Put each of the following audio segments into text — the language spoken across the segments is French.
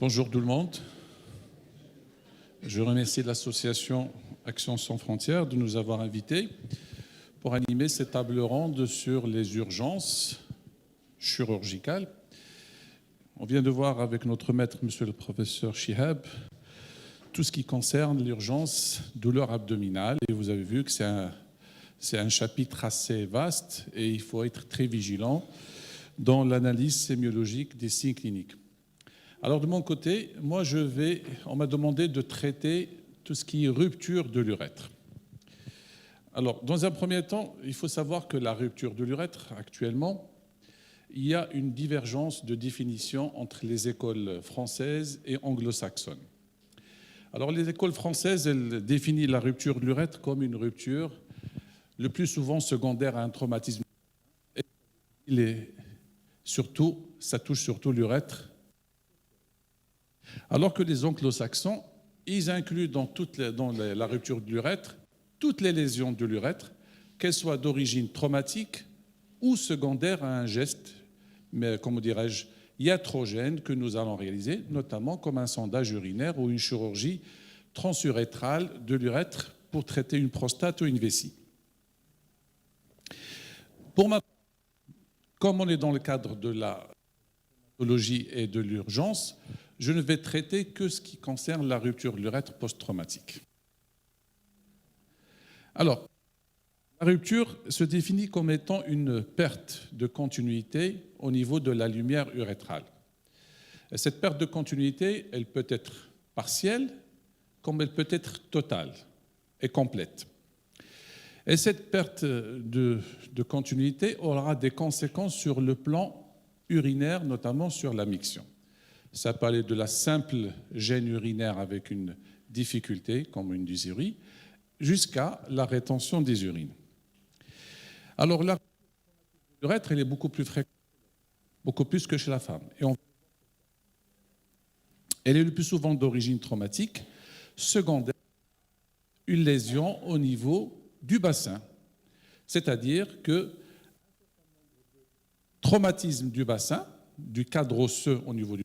Bonjour tout le monde. Je remercie l'association Action sans frontières de nous avoir invités pour animer cette table ronde sur les urgences chirurgicales. On vient de voir avec notre maître, monsieur le professeur Chihab, tout ce qui concerne l'urgence douleur abdominale. Et vous avez vu que c'est un chapitre assez vaste et il faut être très vigilant dans l'analyse sémiologique des signes cliniques. Alors de mon côté, on m'a demandé de traiter tout ce qui est rupture de l'urètre. Alors dans un premier temps, il faut savoir que la rupture de l'urètre, actuellement, il y a une divergence de définition entre les écoles françaises et anglo-saxonnes. Alors les écoles françaises, elles définissent la rupture de l'urètre comme une rupture le plus souvent secondaire à un traumatisme. Ça touche surtout l'urètre. Alors que les anglo-saxons, ils incluent dans la rupture de l'urètre toutes les lésions de l'urètre, qu'elles soient d'origine traumatique ou secondaire à un geste, mais comment dirais-je, iatrogène que nous allons réaliser, notamment comme un sondage urinaire ou une chirurgie transurétrale de l'urètre pour traiter une prostate ou une vessie. Comme on est dans le cadre de la pathologie et de l'urgence, je ne vais traiter que ce qui concerne la rupture de l'urètre post-traumatique. Alors, la rupture se définit comme étant une perte de continuité au niveau de la lumière urétrale. Et cette perte de continuité, elle peut être partielle, comme elle peut être totale et complète. Et cette perte de continuité aura des conséquences sur le plan urinaire, notamment sur la miction. Ça peut aller de la simple gêne urinaire avec une difficulté, comme une dysurie, jusqu'à la rétention des urines. Alors la l'urètre, elle est beaucoup plus fréquente, beaucoup plus que chez la femme. Elle est le plus souvent d'origine traumatique, secondaire, une lésion au niveau du bassin. C'est-à-dire que traumatisme du bassin, du cadre osseux au niveau de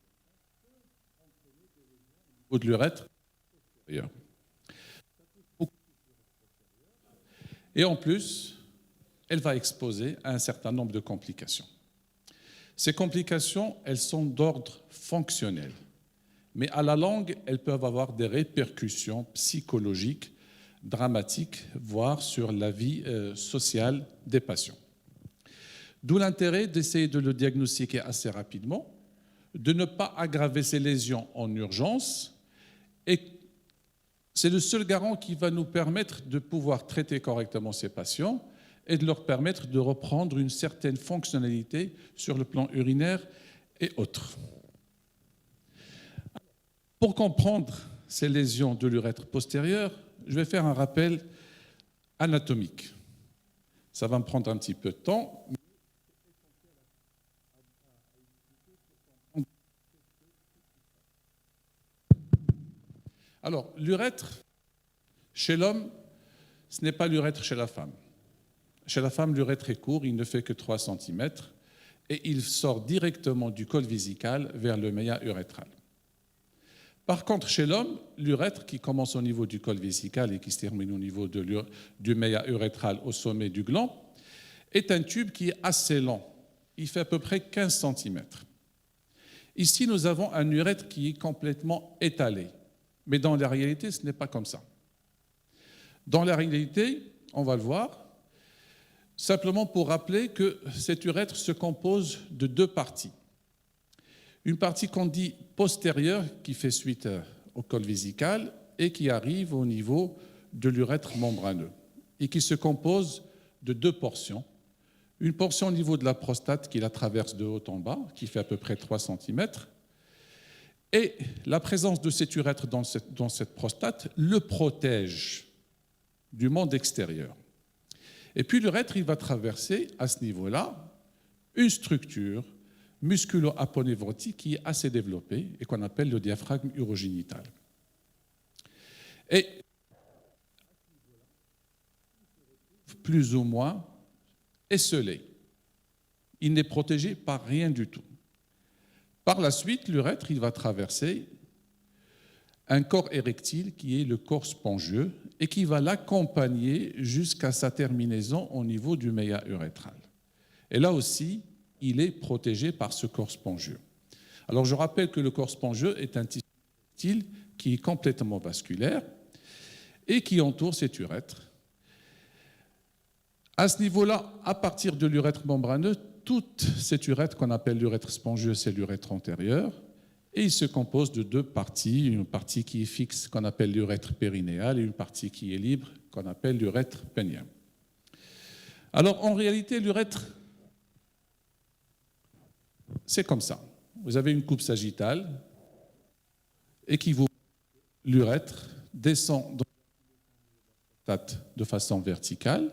l'urètre. Et en plus, elle va exposer à un certain nombre de complications. Ces complications, elles sont d'ordre fonctionnel, mais à la longue, elles peuvent avoir des répercussions psychologiques dramatiques, voire sur la vie sociale des patients. D'où l'intérêt d'essayer de le diagnostiquer assez rapidement, de ne pas aggraver ces lésions en urgence, et c'est le seul garant qui va nous permettre de pouvoir traiter correctement ces patients et de leur permettre de reprendre une certaine fonctionnalité sur le plan urinaire et autres. Pour comprendre ces lésions de l'urètre postérieur, je vais faire un rappel anatomique. Ça va me prendre un petit peu de temps. Alors, l'urètre, chez l'homme, ce n'est pas l'urètre chez la femme. Chez la femme, l'urètre est court, il ne fait que 3 cm et il sort directement du col vésical vers le méa urétral. Par contre, chez l'homme, l'urètre qui commence au niveau du col vésical et qui se termine au niveau du méa urétral au sommet du gland est un tube qui est assez long. Il fait à peu près 15 cm. Ici, nous avons un urètre qui est complètement étalé. Mais dans la réalité, ce n'est pas comme ça. Dans la réalité, on va le voir, simplement pour rappeler que cet urètre se compose de 2 parties. Une partie qu'on dit postérieure, qui fait suite au col vésical et qui arrive au niveau de l'urètre membraneux et qui se compose de 2 portions. Une portion au niveau de la prostate qui la traverse de haut en bas, qui fait à peu près 3 cm. Et la présence de cet urètre dans cette prostate le protège du monde extérieur. Et puis l'urètre, il va traverser à ce niveau-là une structure musculo-aponévrotique qui est assez développée et qu'on appelle le diaphragme urogénital. Et plus ou moins esselé. Il n'est protégé par rien du tout. Par la suite, l'urètre il va traverser un corps érectile qui est le corps spongieux et qui va l'accompagner jusqu'à sa terminaison au niveau du méa urétral. Et là aussi, il est protégé par ce corps spongieux. Alors je rappelle que le corps spongieux est un tissu érectile qui est complètement vasculaire et qui entoure cet urètre. À ce niveau-là, à partir de l'urètre membraneux, toute cette urètre qu'on appelle l'urètre spongieux, c'est l'urètre antérieur, et il se compose de deux parties, une partie qui est fixe qu'on appelle l'urètre périnéal et une partie qui est libre qu'on appelle l'urètre pénien. Alors en réalité, l'urètre, c'est comme ça. Vous avez une coupe sagittale et qui vous l'urètre descend de façon verticale,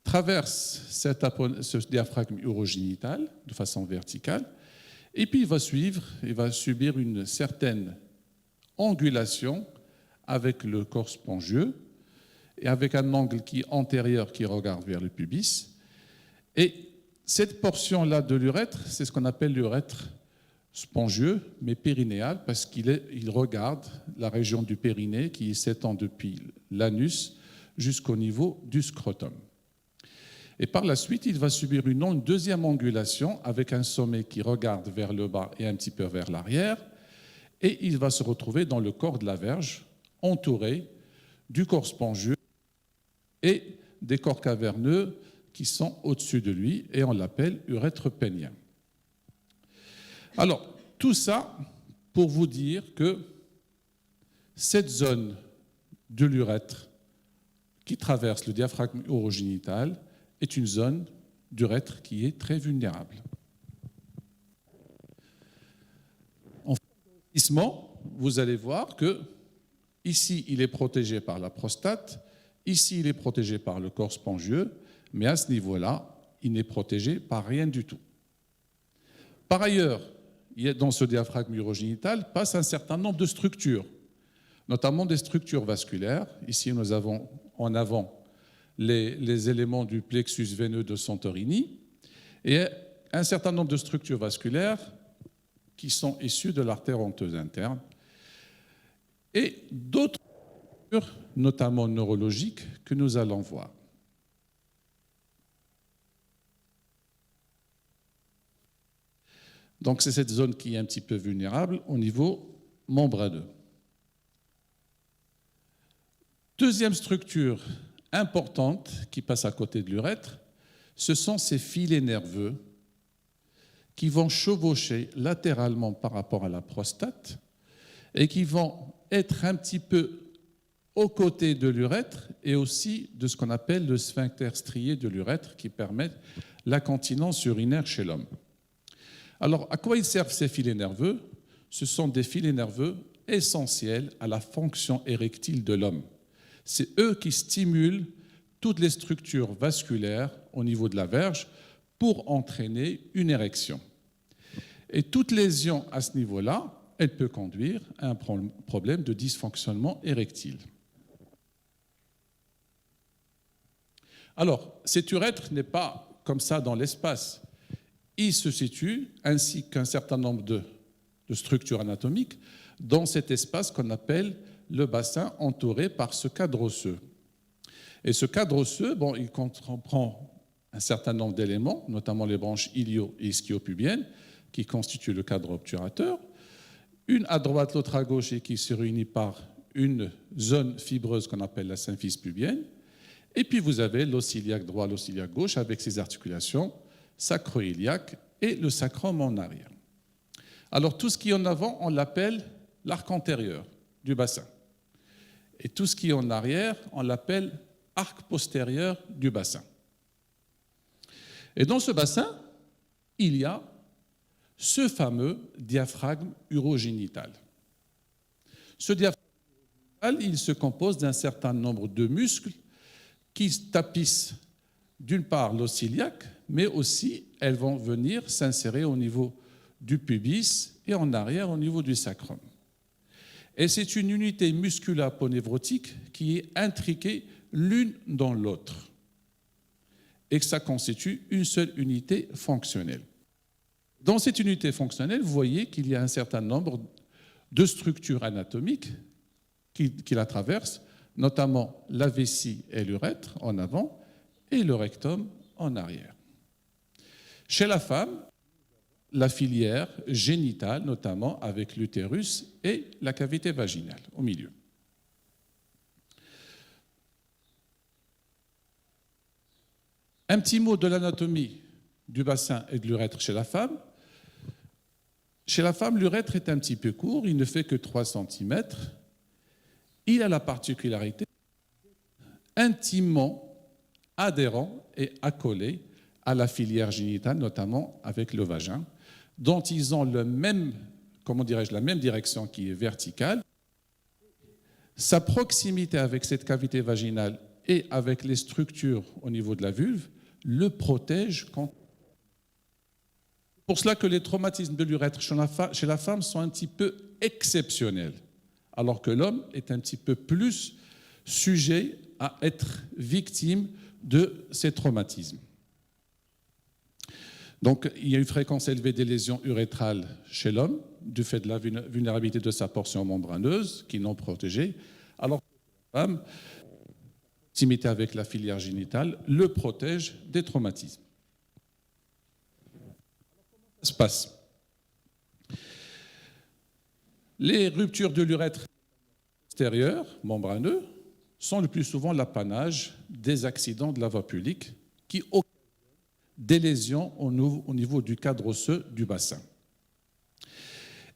traverse ce diaphragme urogénital de façon verticale, et puis il va subir une certaine angulation avec le corps spongieux et avec un angle qui est antérieur qui regarde vers le pubis. Et cette portion-là de l'urètre, c'est ce qu'on appelle l'urètre spongieux, mais périnéal, parce qu'il regarde la région du périnée qui s'étend depuis l'anus jusqu'au niveau du scrotum. Et par la suite, il va subir une deuxième angulation avec un sommet qui regarde vers le bas et un petit peu vers l'arrière, et il va se retrouver dans le corps de la verge, entouré du corps spongieux et des corps caverneux qui sont au-dessus de lui, et on l'appelle urètre pénien. Alors, tout ça pour vous dire que cette zone de l'urètre qui traverse le diaphragme urogénital est une zone d'urètre qui est très vulnérable. En investissement, vous allez voir que ici, il est protégé par la prostate, ici, il est protégé par le corps spongieux, mais à ce niveau-là, il n'est protégé par rien du tout. Par ailleurs, dans ce diaphragme urogénital passe un certain nombre de structures, notamment des structures vasculaires. Ici, nous avons en avant les éléments du plexus veineux de Santorini et un certain nombre de structures vasculaires qui sont issues de l'artère honteuse interne et d'autres structures, notamment neurologiques, que nous allons voir. Donc c'est cette zone qui est un petit peu vulnérable au niveau membraneux. Deuxième structure importante qui passe à côté de l'urètre, ce sont ces filets nerveux qui vont chevaucher latéralement par rapport à la prostate et qui vont être un petit peu aux côtés de l'urètre et aussi de ce qu'on appelle le sphincter strié de l'urètre qui permet la continence urinaire chez l'homme. Alors, à quoi ils servent ces filets nerveux? Ce sont des filets nerveux essentiels à la fonction érectile de l'homme. C'est eux qui stimulent toutes les structures vasculaires au niveau de la verge pour entraîner une érection. Et toute lésion à ce niveau-là, elle peut conduire à un problème de dysfonctionnement érectile. Alors, cet urètre n'est pas comme ça dans l'espace. Il se situe, ainsi qu'un certain nombre de structures anatomiques, dans cet espace qu'on appelle le bassin entouré par ce cadre osseux. Et ce cadre osseux, il comprend un certain nombre d'éléments, notamment les branches ilio- et ischio-pubiennes, qui constituent le cadre obturateur, une à droite, l'autre à gauche, et qui se réunit par une zone fibreuse qu'on appelle la symphyse pubienne. Et puis vous avez l'os iliaque droit, l'os iliaque gauche, avec ses articulations sacro-iliaque et le sacrum en arrière. Alors tout ce qui est en avant, on l'appelle l'arc antérieur du bassin. Et tout ce qui est en arrière, on l'appelle arc postérieur du bassin. Et dans ce bassin, il y a ce fameux diaphragme urogénital. Ce diaphragme urogénital, il se compose d'un certain nombre de muscles qui tapissent d'une part l'os iliaque, mais aussi elles vont venir s'insérer au niveau du pubis et en arrière au niveau du sacrum. Et c'est une unité musculapo-névrotique qui est intriquée l'une dans l'autre et que ça constitue une seule unité fonctionnelle. Dans cette unité fonctionnelle, vous voyez qu'il y a un certain nombre de structures anatomiques qui la traversent, notamment la vessie et l'urètre en avant et le rectum en arrière. Chez la femme, la filière génitale, notamment avec l'utérus et la cavité vaginale au milieu. Un petit mot de l'anatomie du bassin et de l'urètre chez la femme. Chez la femme, l'urètre est un petit peu court, il ne fait que 3 cm. Il a la particularité intimement adhérent et accolé à la filière génitale, notamment avec le vagin, dont ils ont la même direction qui est verticale. Sa proximité avec cette cavité vaginale et avec les structures au niveau de la vulve le protège contre. C'est pour cela que les traumatismes de l'urètre chez la femme sont un petit peu exceptionnels, alors que l'homme est un petit peu plus sujet à être victime de ces traumatismes. Donc, il y a une fréquence élevée des lésions urétrales chez l'homme, du fait de la vulnérabilité de sa portion membraneuse, qui est non protégée, alors que la femme, proximité avec la filière génitale, le protège des traumatismes. Comment ça se passe? Les ruptures de l'urètre extérieur, membraneux, sont le plus souvent l'apanage des accidents de la voie publique qui occasionnent des lésions au niveau du cadre osseux du bassin.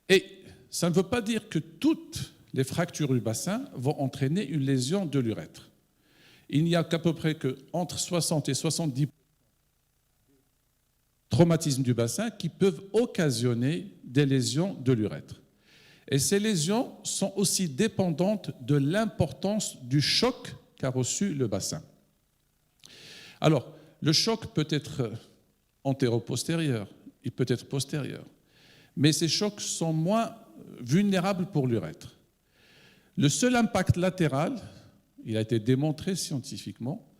Et ça ne veut pas dire que toutes les fractures du bassin vont entraîner une lésion de l'urètre. Il n'y a qu'à peu près entre 60 et 70 traumatismes du bassin qui peuvent occasionner des lésions de l'urètre. Et ces lésions sont aussi dépendantes de l'importance du choc qu'a reçu le bassin. Alors, le choc peut être antéro-postérieur, il peut être postérieur, mais ces chocs sont moins vulnérables pour l'urètre. Le seul impact latéral, il a été démontré scientifiquement,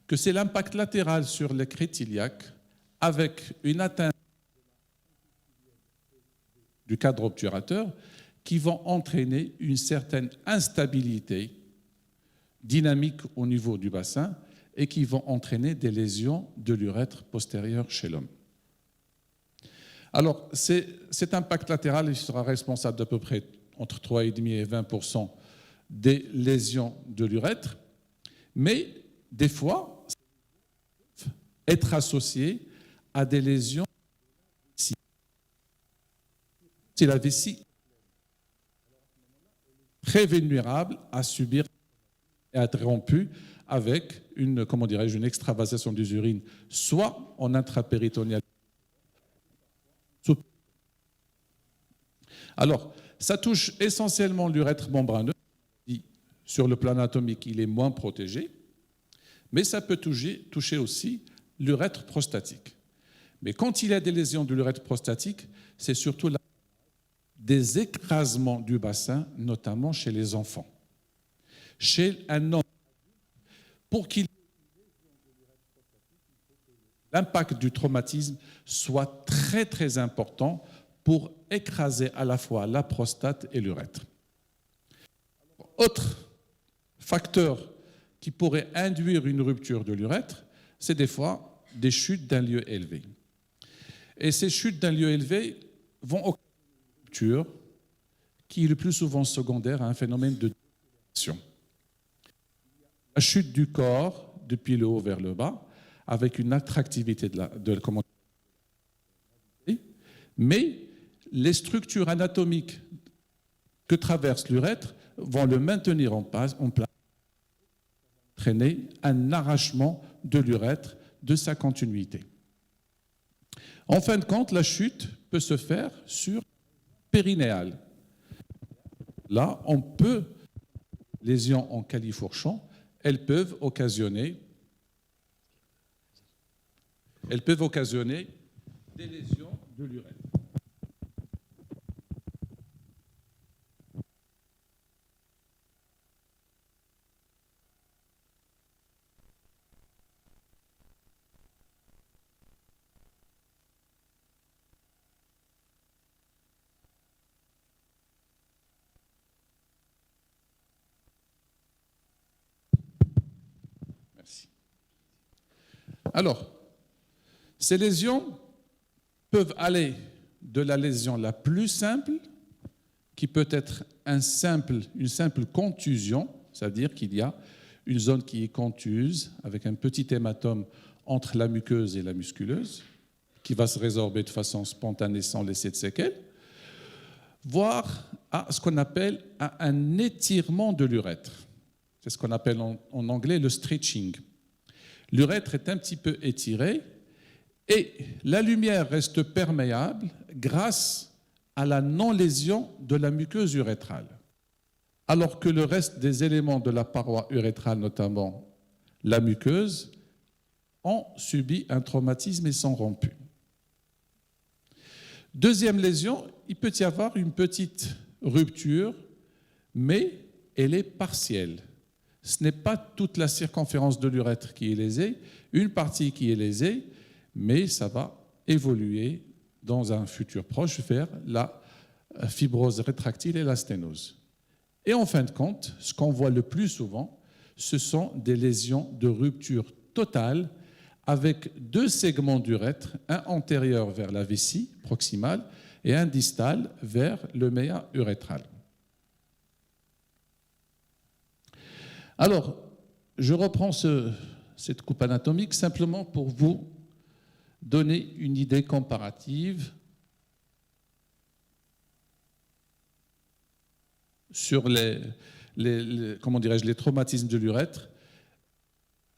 que c'est l'impact latéral sur les crêtes iliaques avec une atteinte du cadre obturateur qui vont entraîner une certaine instabilité dynamique au niveau du bassin et qui vont entraîner des lésions de l'urètre postérieur chez l'homme. Alors, cet impact latéral il sera responsable d'à peu près entre 3,5 et 20% des lésions de l'urètre, mais des fois, être associé à des lésions si la vessie est très vulnérable à subir et à être rompue avec une extravasation des urines, soit en intrapéritonéal. Alors, ça touche essentiellement l'urètre membraneux. Sur le plan anatomique, il est moins protégé, mais ça peut toucher aussi l'urètre prostatique. Mais quand il y a des lésions de l'urètre prostatique, c'est surtout des écrasements du bassin, notamment chez les enfants. Chez un homme, pour qu'il l'impact du traumatisme soit très très important pour écraser à la fois la prostate et l'urètre. Autre facteur qui pourrait induire une rupture de l'urètre, c'est des fois des chutes d'un lieu élevé. Et ces chutes d'un lieu élevé vont occasionner une rupture qui est le plus souvent secondaire à un phénomène de déformation. La chute du corps depuis le haut vers le bas, avec une attractivité mais les structures anatomiques que traverse l'urètre vont le maintenir en place, entraîner un arrachement de l'urètre de sa continuité. En fin de compte, la chute peut se faire sur périnéal. Là, lésions en califourchon, elles peuvent occasionner des lésions de l'urètre. Merci. Alors, ces lésions peuvent aller de la lésion la plus simple, qui peut être une simple contusion, c'est-à-dire qu'il y a une zone qui est contuse avec un petit hématome entre la muqueuse et la musculeuse, qui va se résorber de façon spontanée sans laisser de séquelles, voire à ce qu'on appelle un étirement de l'urètre. C'est ce qu'on appelle en anglais le stretching. L'urètre est un petit peu étiré et la lumière reste perméable grâce à la non-lésion de la muqueuse urétrale. Alors que le reste des éléments de la paroi urétrale, notamment la muqueuse, ont subi un traumatisme et sont rompus. Deuxième lésion, il peut y avoir une petite rupture, mais elle est partielle. Ce n'est pas toute la circonférence de l'urètre qui est lésée, une partie qui est lésée, mais ça va évoluer dans un futur proche vers la fibrose rétractile et la sténose. Et en fin de compte, ce qu'on voit le plus souvent, ce sont des lésions de rupture totale avec deux segments d'urètre, un antérieur vers la vessie proximale et un distal vers le méa urétral. Alors, je reprends cette coupe anatomique simplement pour vous donner une idée comparative sur les traumatismes de l'urètre.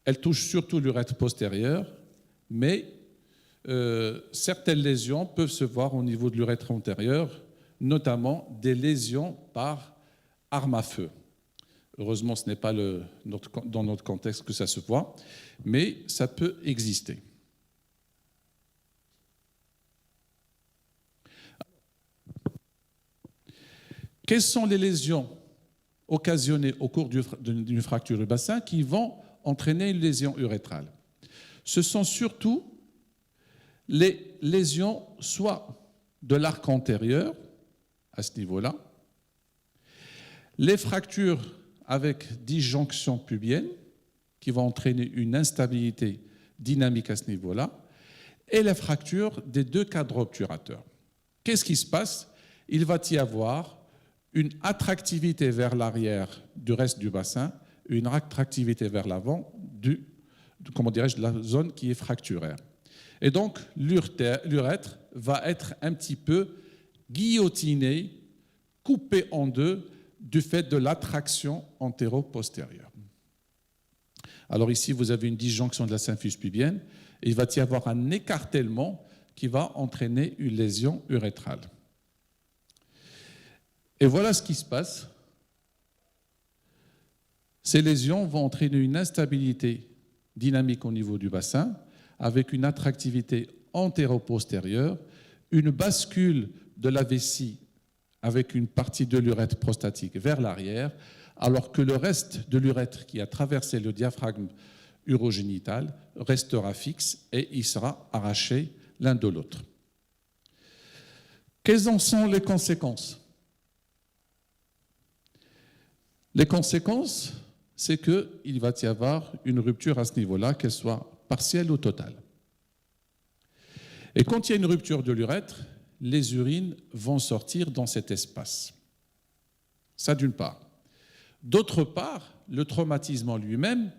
Elle touche surtout l'urètre postérieur, mais certaines lésions peuvent se voir au niveau de l'urètre antérieur, notamment des lésions par arme à feu. Heureusement, ce n'est pas dans notre contexte que ça se voit, mais ça peut exister. Quelles sont les lésions occasionnées au cours d'une fracture du bassin qui vont entraîner une lésion urétrale? Ce sont surtout les lésions soit de l'arc antérieur, à ce niveau-là, les fractures avec disjonction pubienne, qui vont entraîner une instabilité dynamique à ce niveau-là, et les fractures des deux cadres obturateurs. Qu'est-ce qui se passe? Il va y avoir une attractivité vers l'arrière du reste du bassin, une attractivité vers l'avant de la zone qui est fracturaire. Et donc, l'urètre va être un petit peu guillotiné, coupé en deux du fait de l'attraction antéro-postérieure. Alors ici, vous avez une disjonction de la symphyse pubienne et il va y avoir un écartèlement qui va entraîner une lésion urétrale. Et voilà ce qui se passe. Ces lésions vont entraîner une instabilité dynamique au niveau du bassin avec une attractivité antéro-postérieure, une bascule de la vessie avec une partie de l'urètre prostatique vers l'arrière, alors que le reste de l'urètre qui a traversé le diaphragme urogénital restera fixe et il sera arraché l'un de l'autre. Quelles en sont les conséquences? Les conséquences, c'est qu'il va y avoir une rupture à ce niveau-là, qu'elle soit partielle ou totale. Et quand il y a une rupture de l'urètre, les urines vont sortir dans cet espace. Ça d'une part. D'autre part, le traumatisme en lui-même,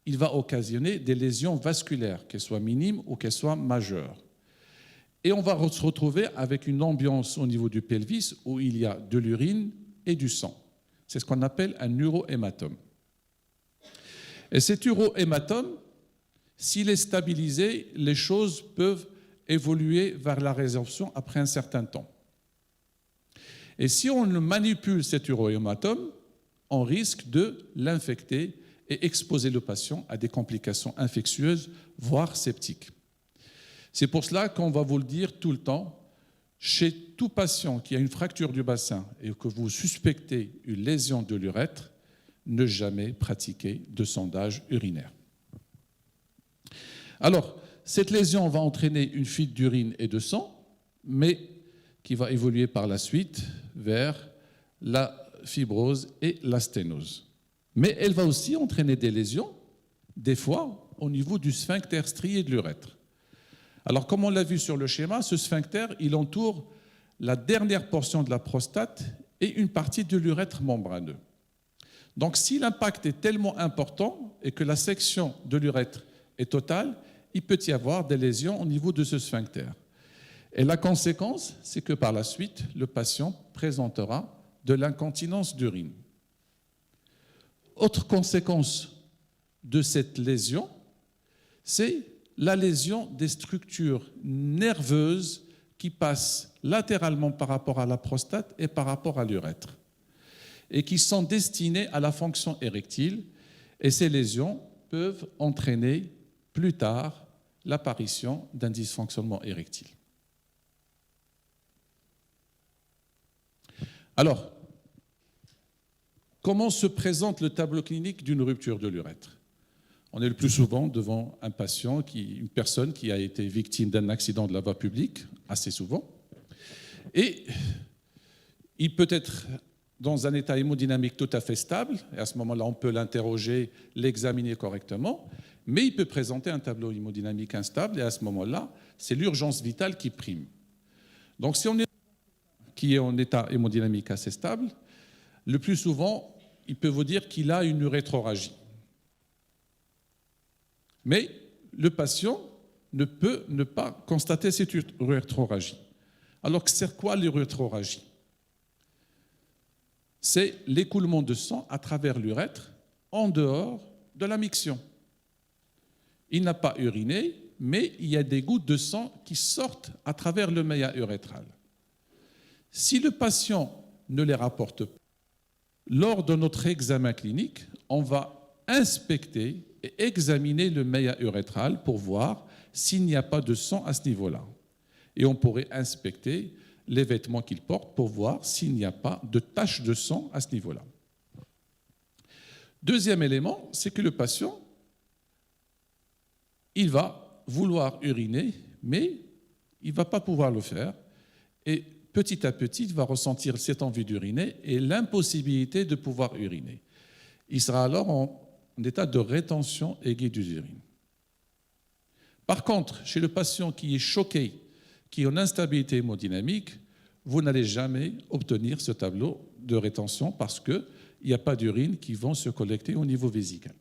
il va occasionner des lésions vasculaires, qu'elles soient minimes ou qu'elles soient majeures. Et on va se retrouver avec une ambiance au niveau du pelvis où il y a de l'urine et du sang. C'est ce qu'on appelle un urohématome. Et cet urohématome, s'il est stabilisé, les choses peuvent évoluer vers la résorption après un certain temps. Et si on manipule cet urohématome, on risque de l'infecter et exposer le patient à des complications infectieuses, voire septiques. C'est pour cela qu'on va vous le dire tout le temps, chez tout patient qui a une fracture du bassin et que vous suspectez une lésion de l'urètre, ne jamais pratiquer de sondage urinaire. Alors, cette lésion va entraîner une fuite d'urine et de sang, mais qui va évoluer par la suite vers la fibrose et la sténose. Mais elle va aussi entraîner des lésions des fois au niveau du sphincter strié de l'urètre. Alors, comme on l'a vu sur le schéma, ce sphincter, il entoure la dernière portion de la prostate et une partie de l'urètre membraneux. Donc, si l'impact est tellement important et que la section de l'urètre est totale, il peut y avoir des lésions au niveau de ce sphincter. Et la conséquence, c'est que par la suite, le patient présentera de l'incontinence d'urine. Autre conséquence de cette lésion, c'est la lésion des structures nerveuses qui passent latéralement par rapport à la prostate et par rapport à l'urètre et qui sont destinées à la fonction érectile. Et ces lésions peuvent entraîner plus tard l'apparition d'un dysfonctionnement érectile. Alors, comment se présente le tableau clinique d'une rupture de l'urètre? On est le plus souvent devant un patient, une personne qui a été victime d'un accident de la voie publique, assez souvent, et il peut être dans un état hémodynamique tout à fait stable, et à ce moment-là, on peut l'interroger, l'examiner correctement, mais il peut présenter un tableau hémodynamique instable, et à ce moment-là, c'est l'urgence vitale qui prime. Donc, si on est qui est en état hémodynamique assez stable, le plus souvent, il peut vous dire qu'il a une urétroragie. Mais le patient ne peut ne pas constater cette urétroragie. Alors, c'est quoi l'urétroragie? C'est l'écoulement de sang à travers l'urètre en dehors de la miction. Il n'a pas uriné, mais il y a des gouttes de sang qui sortent à travers le méa urétral. Si le patient ne les rapporte pas, lors de notre examen clinique, on va inspecter et examiner le méa urétral pour voir s'il n'y a pas de sang à ce niveau-là. Et on pourrait inspecter les vêtements qu'il porte pour voir s'il n'y a pas de taches de sang à ce niveau-là. Deuxième élément, c'est que le patient, il va vouloir uriner, mais il ne va pas pouvoir le faire. Et petit à petit, il va ressentir cette envie d'uriner et l'impossibilité de pouvoir uriner. Il sera alors en état de rétention aiguë d'urine. Par contre, chez le patient qui est choqué, qui est en instabilité hémodynamique, vous n'allez jamais obtenir ce tableau de rétention parce qu'il n'y a pas d'urine qui vont se collecter au niveau vésical.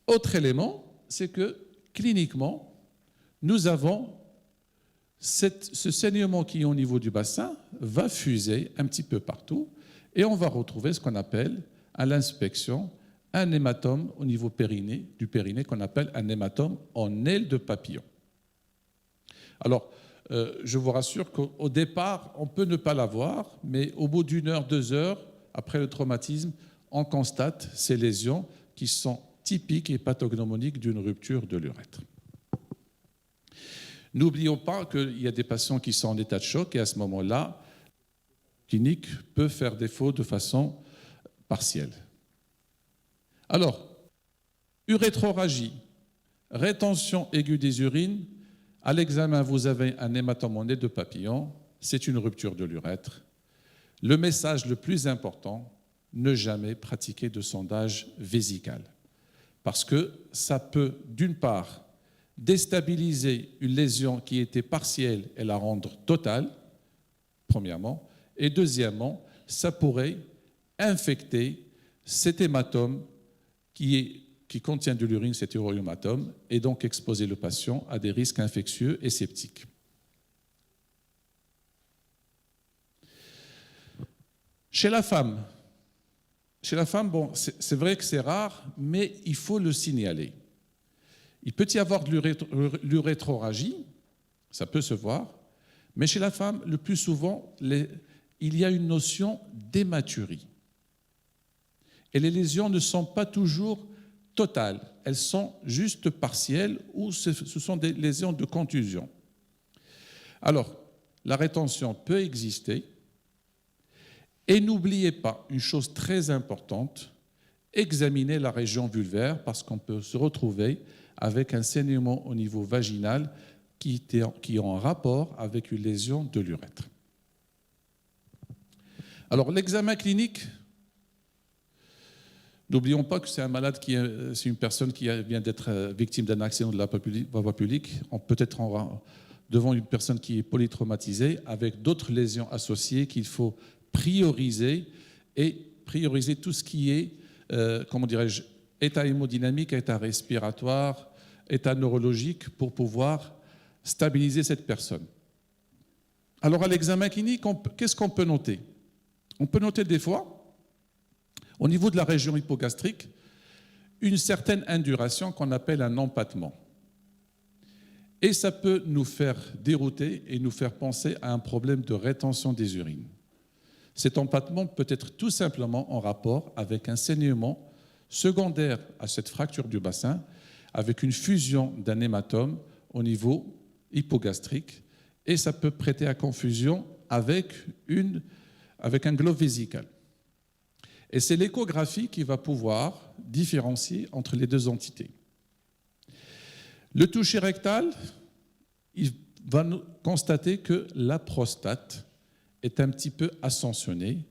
Autre élément, c'est que cliniquement, nous avons ce saignement qui est au niveau du bassin va fuser un petit peu partout et on va retrouver ce qu'on appelle à l'inspection un hématome au niveau du périnée qu'on appelle un hématome en aile de papillon. Alors, je vous rassure qu'au départ, on peut ne pas l'avoir, mais au bout d'1 heure, 2 heures, après le traumatisme, on constate ces lésions qui sont typiques et pathognomoniques d'une rupture de l'urètre. N'oublions pas qu'il y a des patients qui sont en état de choc et à ce moment-là, la clinique peut faire défaut de façon partielle. Alors, urétroragie, rétention aiguë des urines, à l'examen, vous avez un hématome en aile de papillon, c'est une rupture de l'urètre. Le message le plus important, ne jamais pratiquer de sondage vésical. Parce que ça peut, d'une part, déstabiliser une lésion qui était partielle et la rendre totale, premièrement, et deuxièmement, ça pourrait infecter cet hématome qui contient de l'urine, cet uréohématome, et donc exposer le patient à des risques infectieux et septiques. Chez la femme, bon, c'est vrai que c'est rare, mais il faut le signaler. Il peut y avoir de l'urétroragie, ça peut se voir, mais chez la femme, le plus souvent, il y a une notion d'hématurie. Et les lésions ne sont pas toujours totales, elles sont juste partielles ou ce sont des lésions de contusion. Alors, la rétention peut exister et n'oubliez pas une chose très importante, examinez la région vulvaire parce qu'on peut se retrouver avec un saignement au niveau vaginal qui est en rapport avec une lésion de l'urètre. Alors, l'examen clinique, N'oublions pas que c'est un malade c'est une personne qui vient d'être victime d'un accident de la voie publique. On peut être devant une personne qui est polytraumatisée avec d'autres lésions associées qu'il faut prioriser et prioriser tout ce qui est, comment dirais-je, état hémodynamique, état respiratoire, état neurologique pour pouvoir stabiliser cette personne. Alors à l'examen clinique, qu'est-ce qu'on peut noter? On peut noter des fois, au niveau de la région hypogastrique, une certaine induration qu'on appelle un empattement. Et ça peut nous faire dérouter et nous faire penser à un problème de rétention des urines. Cet empattement peut être tout simplement en rapport avec un saignement secondaire à cette fracture du bassin, avec une fusion d'un hématome au niveau hypogastrique, et ça peut prêter à confusion avec un globe vésical. Et c'est l'échographie qui va pouvoir différencier entre les deux entités. Le toucher rectal, il va nous constater que la prostate est un petit peu ascensionnée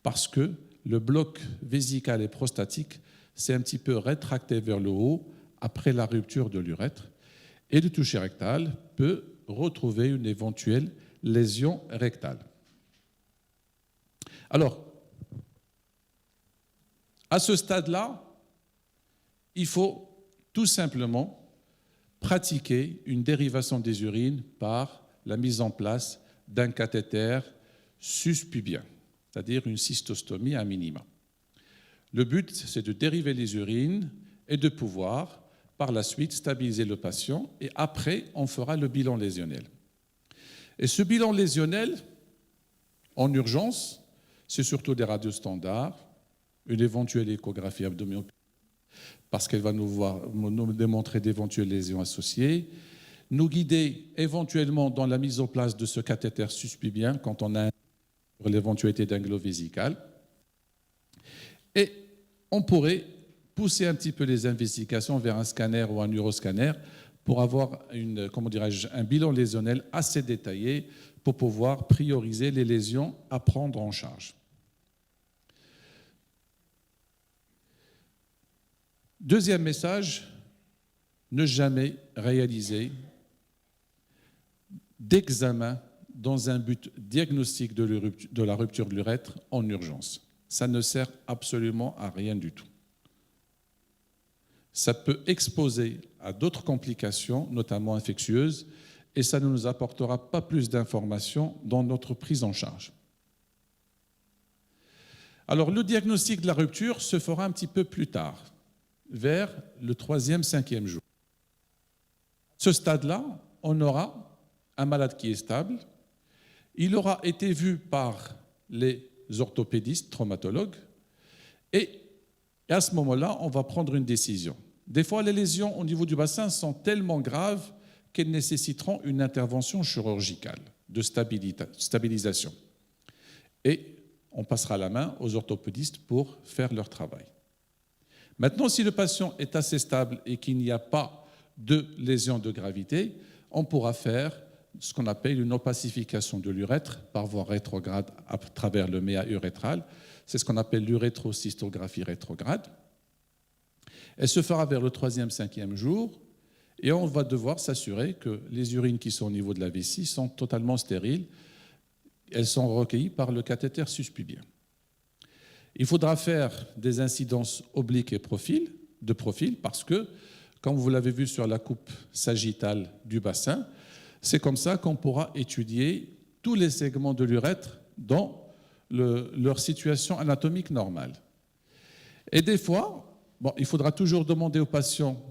parce que le bloc vésical et prostatique s'est un petit peu rétracté vers le haut après la rupture de l'urètre. Et le toucher rectal peut retrouver une éventuelle lésion rectale. Alors, à ce stade-là, il faut tout simplement pratiquer une dérivation des urines par la mise en place d'un cathéter suspubien, c'est-à-dire une cystostomie à minima. Le but, c'est de dériver les urines et de pouvoir, par la suite, stabiliser le patient et après, on fera le bilan lésionnel. Et ce bilan lésionnel, en urgence, c'est surtout des radios standards, une éventuelle échographie abdominoplastique, parce qu'elle va nous démontrer d'éventuelles lésions associées, nous guider éventuellement dans la mise en place de ce cathéter suspubien quand on a l'éventualité d'un globe vésical. Et on pourrait pousser un petit peu les investigations vers un scanner ou un neuroscanner pour avoir un bilan lésionnel assez détaillé pour pouvoir prioriser les lésions à prendre en charge. Deuxième message, ne jamais réaliser d'examen dans un but diagnostique de la rupture de l'urètre en urgence. Ça ne sert absolument à rien du tout. Ça peut exposer à d'autres complications, notamment infectieuses, et ça ne nous apportera pas plus d'informations dans notre prise en charge. Alors, le diagnostic de la rupture se fera un petit peu plus tard, vers le 3e, 5e jour. À ce stade-là, on aura un malade qui est stable. Il aura été vu par les orthopédistes, traumatologues, et à ce moment-là, on va prendre une décision. Des fois, les lésions au niveau du bassin sont tellement graves qu'elles nécessiteront une intervention chirurgicale de stabilisation. Et on passera la main aux orthopédistes pour faire leur travail. Maintenant, si le patient est assez stable et qu'il n'y a pas de lésion de gravité, on pourra faire ce qu'on appelle une opacification de l'urètre par voie rétrograde à travers le méa urétral. C'est ce qu'on appelle l'urétrocystographie rétrograde. Elle se fera vers le 3e, 5e jour et on va devoir s'assurer que les urines qui sont au niveau de la vessie sont totalement stériles. Elles sont recueillies par le cathéter suspubien. Il faudra faire des incidences obliques et de profil parce que, comme vous l'avez vu sur la coupe sagittale du bassin, c'est comme ça qu'on pourra étudier tous les segments de l'urètre dans leur situation anatomique normale. Et des fois, il faudra toujours demander aux patients,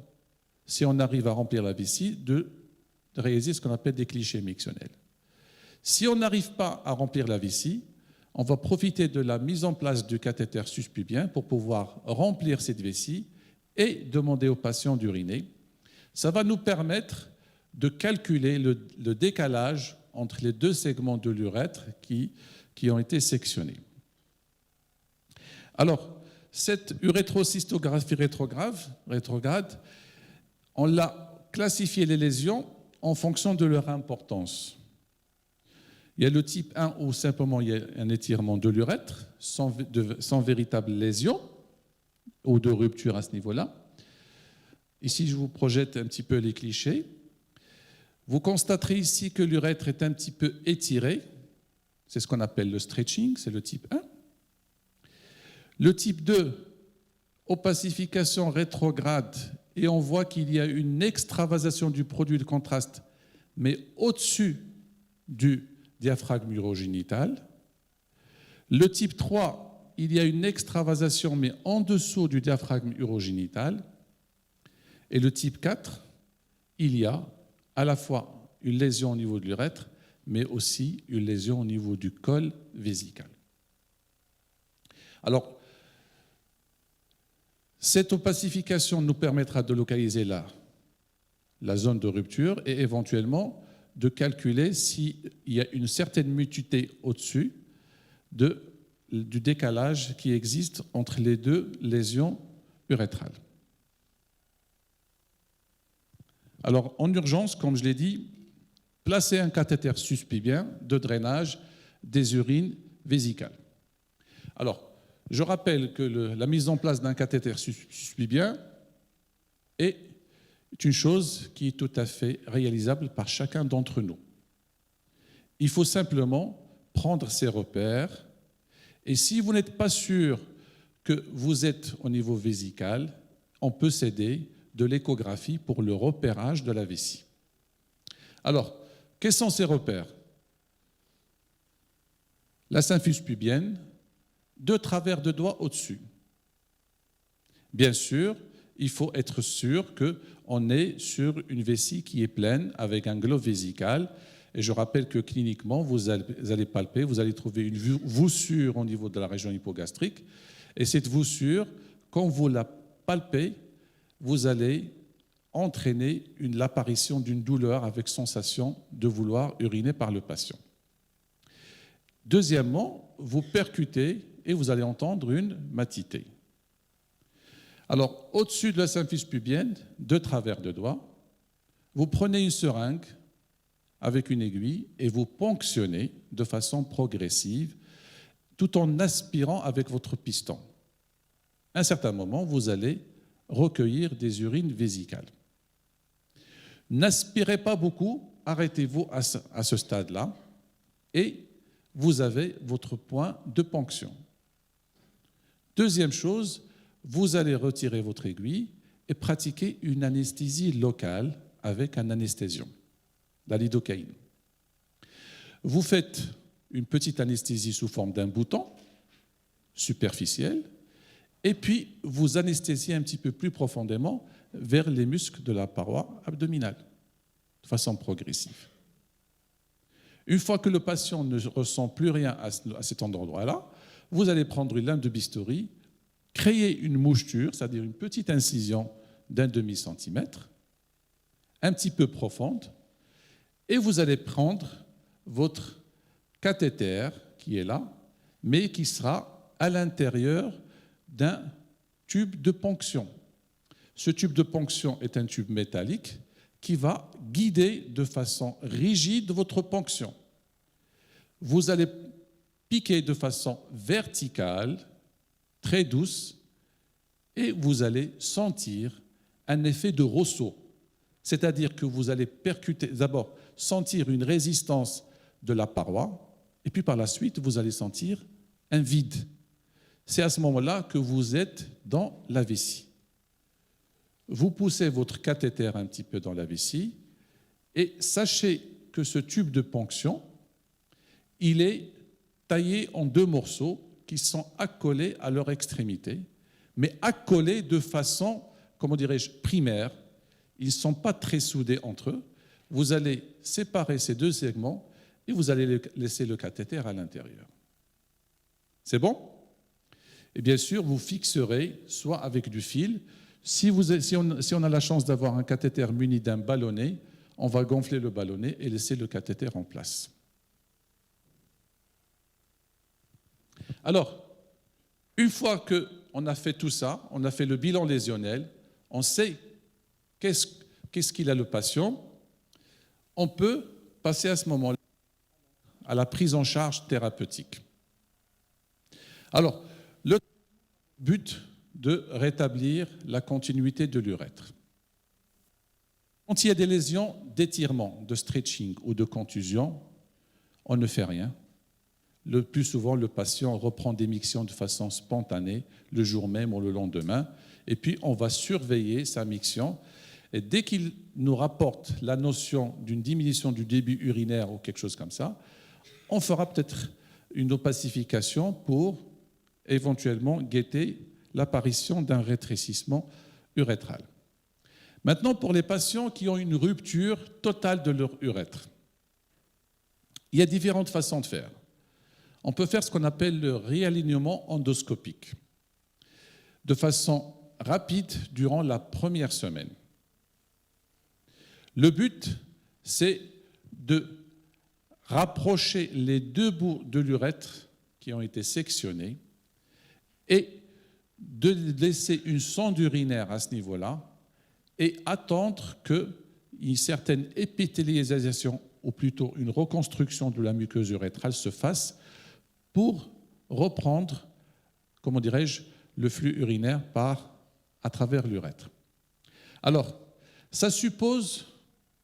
si on arrive à remplir la vessie, de réaliser ce qu'on appelle des clichés mictionnels. Si on n'arrive pas à remplir la vessie, on va profiter de la mise en place du cathéter suspubien pour pouvoir remplir cette vessie et demander aux patients d'uriner. Ça va nous permettre de calculer le décalage entre les deux segments de l'urètre qui ont été sectionnés. Alors, cette urétrocystographie rétrograde, on l'a classifié les lésions en fonction de leur importance. Il y a le type 1 où simplement il y a un étirement de l'urètre sans véritable lésion. ou de rupture à ce niveau-là. Ici, je vous projette un petit peu les clichés. Vous constaterez ici que l'urètre est un petit peu étiré. C'est ce qu'on appelle le stretching, c'est le type 1. Le type 2, opacification rétrograde, et on voit qu'il y a une extravasation du produit de contraste, mais au-dessus du diaphragme urogénital. Le type 3, il y a une extravasation, mais en dessous du diaphragme urogénital. Et le type 4, il y a à la fois une lésion au niveau de l'urètre, mais aussi une lésion au niveau du col vésical. Alors, cette opacification nous permettra de localiser la zone de rupture et éventuellement de calculer s'il y a une certaine mutuité au-dessus du décalage qui existe entre les deux lésions urétrales. Alors, en urgence, comme je l'ai dit, placez un cathéter suspibien de drainage des urines vésicales. Alors, je rappelle que la mise en place d'un cathéter suspibien est une chose qui est tout à fait réalisable par chacun d'entre nous. Il faut simplement prendre ses repères et si vous n'êtes pas sûr que vous êtes au niveau vésical, on peut s'aider de l'échographie pour le repérage de la vessie. Alors, quels sont ces repères? La symphyse pubienne, 2 travers de doigts au-dessus. Bien sûr, il faut être sûr qu'on est sur une vessie qui est pleine avec un globe vésical. Et je rappelle que cliniquement, vous allez palper, vous allez trouver une voussure au niveau de la région hypogastrique. Et cette voussure, quand vous la palpez, vous allez entraîner l'apparition d'une douleur avec sensation de vouloir uriner par le patient. Deuxièmement, vous percutez et vous allez entendre une matité. Alors, au-dessus de la symphyse pubienne, 2 travers de doigts, vous prenez une seringue avec une aiguille et vous ponctionnez de façon progressive tout en aspirant avec votre piston. À un certain moment, vous allez recueillir des urines vésicales. N'aspirez pas beaucoup, arrêtez-vous à ce stade-là et vous avez votre point de ponction. Deuxième chose, vous allez retirer votre aiguille et pratiquer une anesthésie locale avec un anesthésiant, la lidocaïne. Vous faites une petite anesthésie sous forme d'un bouton superficiel et puis vous anesthésiez un petit peu plus profondément vers les muscles de la paroi abdominale de façon progressive. Une fois que le patient ne ressent plus rien à cet endroit-là, vous allez prendre une lame de bistouri, créer une moucheture, c'est-à-dire une petite incision d'1 demi-centimètre, un petit peu profonde, et vous allez prendre votre cathéter qui est là, mais qui sera à l'intérieur d'un tube de ponction. Ce tube de ponction est un tube métallique qui va guider de façon rigide votre ponction. Vous allez piquer de façon verticale, très douce, et vous allez sentir un effet de ressaut. C'est-à-dire que vous allez percuter, d'abord sentir une résistance de la paroi, et puis par la suite, vous allez sentir un vide. C'est à ce moment-là que vous êtes dans la vessie. Vous poussez votre cathéter un petit peu dans la vessie et sachez que ce tube de ponction, il est taillé en 2 morceaux qui sont accolés à leur extrémité, mais accolés de façon, comment dirais-je, primaire. Ils ne sont pas très soudés entre eux. Vous allez séparer ces 2 segments et vous allez laisser le cathéter à l'intérieur. C'est bon? Et bien sûr, vous fixerez soit avec du fil. Si on a la chance d'avoir un cathéter muni d'un ballonnet, on va gonfler le ballonnet et laisser le cathéter en place. Alors, une fois qu'on a fait tout ça, on a fait le bilan lésionnel, on sait qu'est-ce qu'il a le patient, on peut passer à ce moment-là à la prise en charge thérapeutique. Alors, le but de rétablir la continuité de l'urètre. Quand il y a des lésions d'étirement, de stretching ou de contusion, on ne fait rien. Le plus souvent, le patient reprend des mictions de façon spontanée, le jour même ou le lendemain, et puis on va surveiller sa miction. Et dès qu'il nous rapporte la notion d'une diminution du débit urinaire ou quelque chose comme ça, on fera peut-être une opacification pour éventuellement guetter l'apparition d'un rétrécissement urétral. Maintenant, pour les patients qui ont une rupture totale de leur urètre, il y a différentes façons de faire. On peut faire ce qu'on appelle le réalignement endoscopique de façon rapide durant la première semaine. Le but, c'est de rapprocher les deux bouts de l'urètre qui ont été sectionnés et de laisser une sonde urinaire à ce niveau-là et attendre qu'une certaine épithélialisation, ou plutôt une reconstruction de la muqueuse urétrale se fasse pour reprendre, comment dirais-je, le flux urinaire à travers l'urètre. Alors, ça suppose,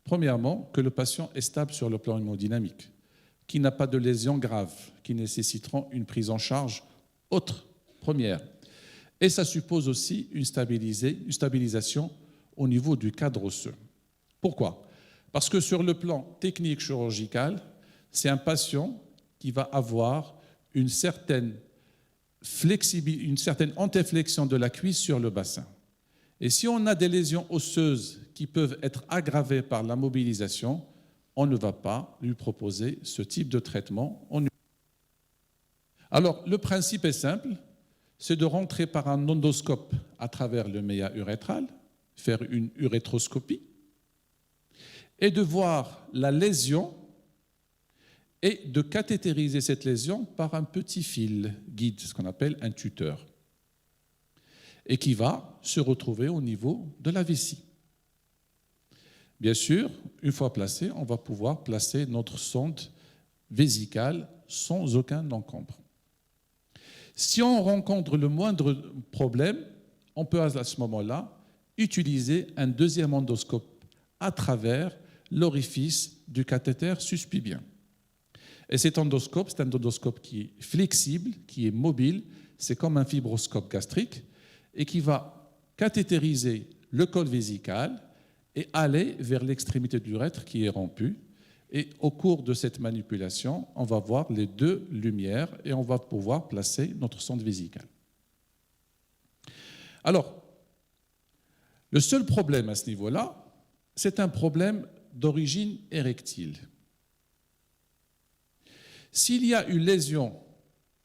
premièrement, que le patient est stable sur le plan hémodynamique, qu'il n'a pas de lésions graves qui nécessiteront une prise en charge autre, première. Et ça suppose aussi une stabilisation au niveau du cadre osseux. Pourquoi ? Parce que sur le plan technique chirurgical, c'est un patient qui va avoir une certaine antéflexion de la cuisse sur le bassin. Et si on a des lésions osseuses qui peuvent être aggravées par la mobilisation, on ne va pas lui proposer ce type de traitement. Alors, le principe est simple, c'est de rentrer par un endoscope à travers le méa urétral, faire une urétroscopie, et de voir la lésion et de cathétériser cette lésion par un petit fil guide, ce qu'on appelle un tuteur, et qui va se retrouver au niveau de la vessie. Bien sûr, une fois placé, on va pouvoir placer notre sonde vésicale sans aucun encombre. Si on rencontre le moindre problème, on peut à ce moment-là utiliser un deuxième endoscope à travers l'orifice du cathéter suspubien. Et cet endoscope, c'est un endoscope qui est flexible, qui est mobile, c'est comme un fibroscope gastrique, et qui va cathétériser le col vésical et aller vers l'extrémité de l'urètre qui est rompue. Et au cours de cette manipulation, on va voir les deux lumières et on va pouvoir placer notre sonde vésicale. Alors, le seul problème à ce niveau-là, c'est un problème d'origine érectile. S'il y a une lésion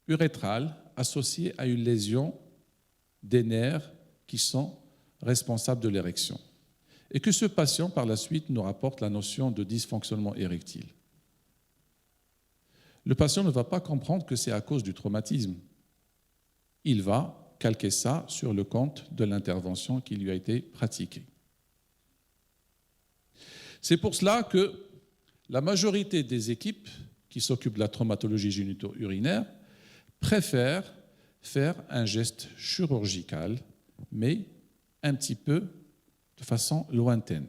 urétrale associée à une lésion des nerfs qui sont responsables de l'érection, et que ce patient, par la suite, nous rapporte la notion de dysfonctionnement érectile, le patient ne va pas comprendre que c'est à cause du traumatisme. Il va calquer ça sur le compte de l'intervention qui lui a été pratiquée. C'est pour cela que la majorité des équipes qui s'occupent de la traumatologie génito-urinaire préfèrent faire un geste chirurgical, mais un petit peu de façon lointaine.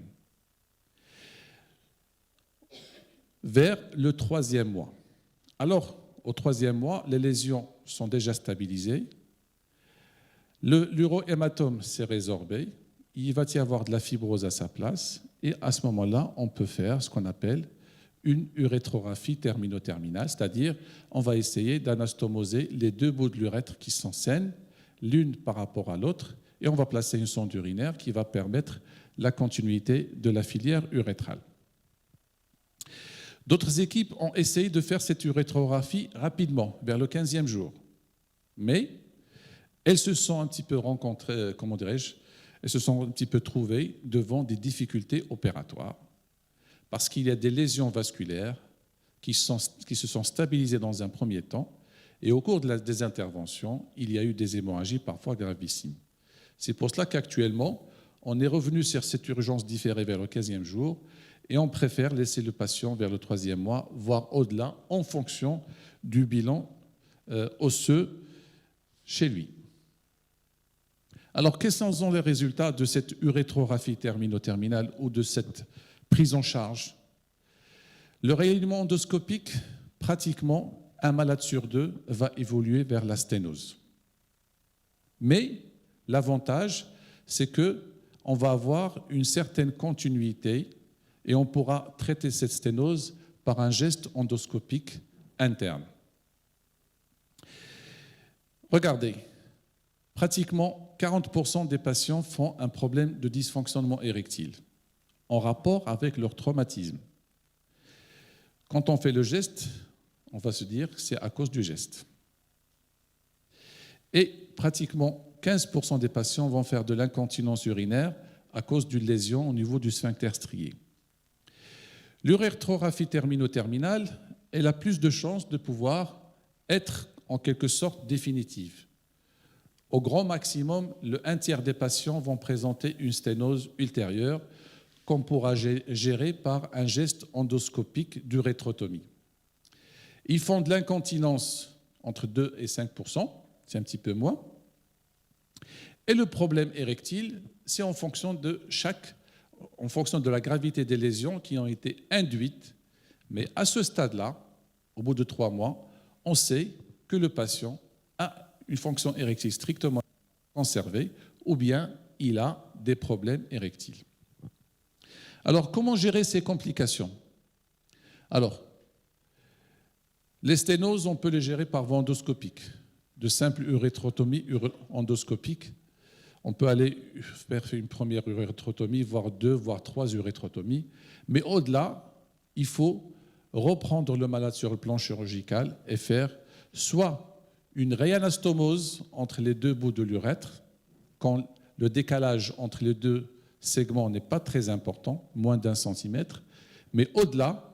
Vers le 3e mois. Alors, au 3e mois, les lésions sont déjà stabilisées, l'urohématome s'est résorbé, il va y avoir de la fibrose à sa place, et à ce moment-là, on peut faire ce qu'on appelle une urétrographie termino-terminale, c'est-à-dire on va essayer d'anastomoser les deux bouts de l'urètre qui sont saines, l'une par rapport à l'autre, et on va placer une sonde urinaire qui va permettre la continuité de la filière urétrale. D'autres équipes ont essayé de faire cette urétrographie rapidement, vers le 15e jour, mais elles se sont un petit peu rencontrées, elles se sont un petit peu trouvées devant des difficultés opératoires, parce qu'il y a des lésions vasculaires qui se sont stabilisées dans un premier temps, et au cours des interventions, il y a eu des hémorragies parfois gravissimes. C'est pour cela qu'actuellement, on est revenu sur cette urgence différée vers le 15e jour, et on préfère laisser le patient vers le 3e mois, voire au-delà, en fonction du bilan osseux chez lui. Alors, quels sont les résultats de cette urétrographie termino-terminale ou de cette prise en charge? Le rayonnement endoscopique, pratiquement, un malade sur deux va évoluer vers la sténose. Mais l'avantage, c'est qu'on va avoir une certaine continuité et on pourra traiter cette sténose par un geste endoscopique interne. Regardez, pratiquement 40% des patients font un problème de dysfonctionnement érectile en rapport avec leur traumatisme. Quand on fait le geste, on va se dire que c'est à cause du geste. Et pratiquement 15% des patients vont faire de l'incontinence urinaire à cause d'une lésion au niveau du sphincter strié. L'urétrographie termino-terminale, elle a plus de chances de pouvoir être en quelque sorte définitive. Au grand maximum, le 1/3 des patients vont présenter une sténose ultérieure qu'on pourra gérer par un geste endoscopique d'urétrotomie. Ils font de l'incontinence entre 2 et 5%, c'est un petit peu moins. Et le problème érectile, c'est en fonction de la gravité des lésions qui ont été induites. Mais à ce stade-là, au bout de 3 mois, on sait que le patient a une fonction érectile strictement conservée ou bien il a des problèmes érectiles. Alors, comment gérer ces complications? Alors, les sténoses, on peut les gérer par voie endoscopique, de simple urétrotomie endoscopique. On peut aller faire une première urétrotomie, voire 2, voire 3 urétrotomies. Mais au-delà, il faut reprendre le malade sur le plan chirurgical et faire soit une réanastomose entre les deux bouts de l'urètre, quand le décalage entre les deux segments n'est pas très important, moins d'1 centimètre, mais au-delà,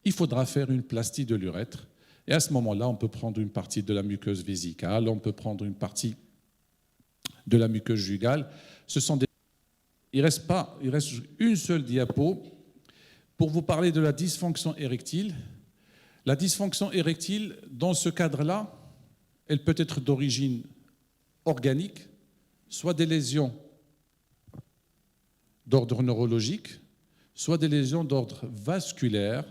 il faudra faire une plastie de l'urètre. Et à ce moment-là, on peut prendre une partie de la muqueuse vésicale, on peut prendre une partie de la muqueuse jugale. Il reste une seule diapo pour vous parler de la dysfonction érectile. La dysfonction érectile, dans ce cadre-là, elle peut être d'origine organique, soit des lésions d'ordre neurologique, soit des lésions d'ordre vasculaire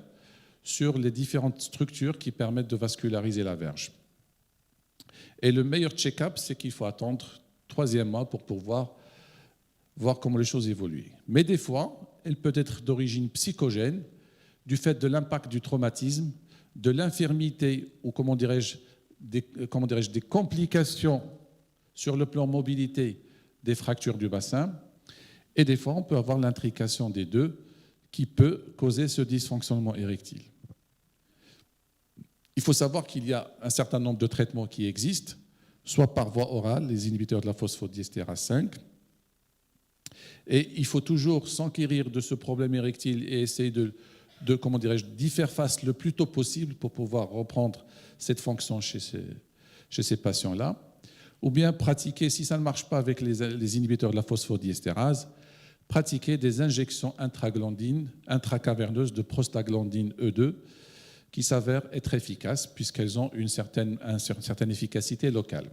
sur les différentes structures qui permettent de vasculariser la verge. Et le meilleur check-up, c'est qu'il faut attendre 3e mois pour pouvoir voir comment les choses évoluent. Mais des fois, elle peut être d'origine psychogène, du fait de l'impact du traumatisme, de l'infirmité ou, des complications sur le plan mobilité des fractures du bassin. Et des fois, on peut avoir l'intrication des deux qui peut causer ce dysfonctionnement érectile. Il faut savoir qu'il y a un certain nombre de traitements qui existent, soit par voie orale, les inhibiteurs de la phosphodiesterase 5, et il faut toujours s'enquérir de ce problème érectile et essayer d'y faire face le plus tôt possible pour pouvoir reprendre cette fonction chez ces patients-là, ou bien pratiquer, si ça ne marche pas avec les inhibiteurs de la phosphodiesterase, pratiquer des injections intracaverneuses de prostaglandine E2 qui s'avèrent être efficaces puisqu'elles ont une certaine efficacité locale.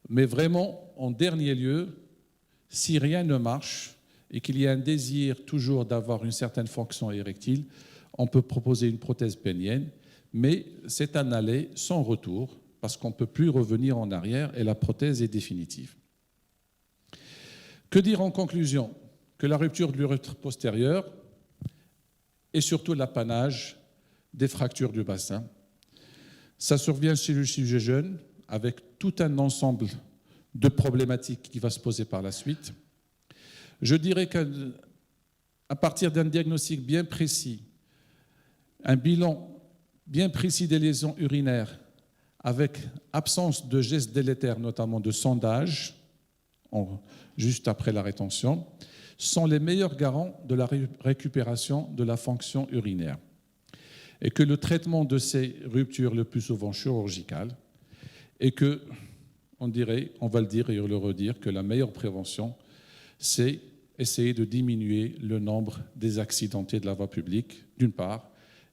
Mais vraiment, en dernier lieu, si rien ne marche et qu'il y a un désir toujours d'avoir une certaine fonction érectile, on peut proposer une prothèse pénienne, mais c'est un aller sans retour parce qu'on ne peut plus revenir en arrière et la prothèse est définitive. Que dire en conclusion? Que la rupture de l'urètre postérieur est surtout l'apanage des fractures du bassin. Ça survient chez le sujet jeune avec tout un ensemble de problématiques qui va se poser par la suite. Je dirais qu'à partir d'un diagnostic bien précis, un bilan bien précis des lésions urinaires avec absence de gestes délétères, notamment de sondage, juste après la rétention, sont les meilleurs garants de la récupération de la fonction urinaire. Et que le traitement de ces ruptures, le plus souvent chirurgical, et que, on va le dire et le redire, que la meilleure prévention, c'est essayer de diminuer le nombre des accidentés de la voie publique, d'une part,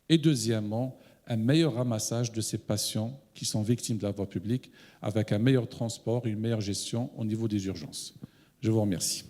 et deuxièmement, un meilleur ramassage de ces patients qui sont victimes de la voie publique, avec un meilleur transport, une meilleure gestion au niveau des urgences. Je vous remercie.